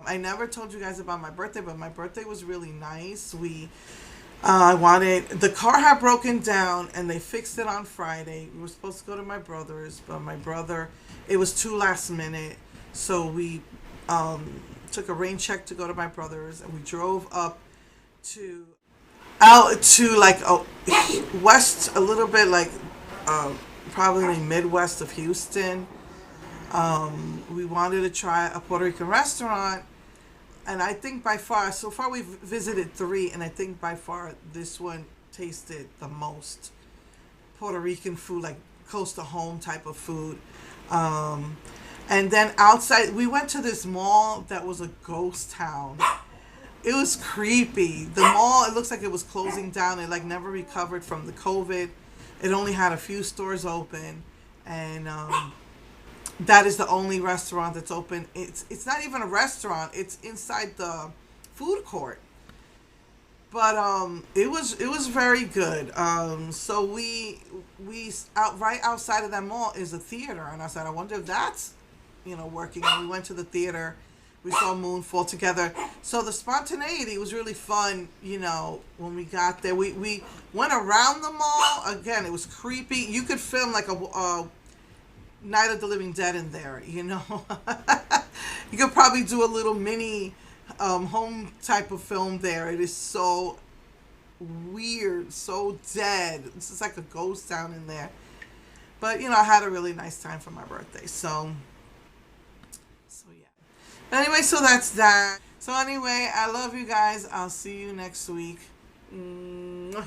I never told you guys about my birthday, but my birthday was really nice. I wanted, the car had broken down and they fixed it on Friday. We were supposed to go to my brother's, but my brother, it was too last minute. So we took a rain check to go to my brother's, and we drove up to, out to like a west, a little bit like probably Midwest of Houston. We wanted to try a Puerto Rican restaurant, and I think by far, so far we've visited three, and I think by far this one tasted the most Puerto Rican food, like close to home type of food. Um, and then outside, we went to this mall that was a ghost town. It was creepy. The mall, it looks like it was closing down. It like never recovered from the COVID. It only had a few stores open, and that is the only restaurant that's open. It's not even a restaurant. It's inside the food court. But it was very good. So we out right outside of that mall is a theater, and I said I wonder if that's working. And we went to the theater. We saw Moonfall together. So the spontaneity was really fun. When we got there, we went around the mall. Again, it was creepy. You could film like a Night of the Living Dead in there. You could probably do a little mini home type of film there. It is so weird, so dead. It's just like a ghost town in there. But I had a really nice time for my birthday. So yeah. But anyway, so that's that. So anyway, I love you guys. I'll see you next week. Mwah.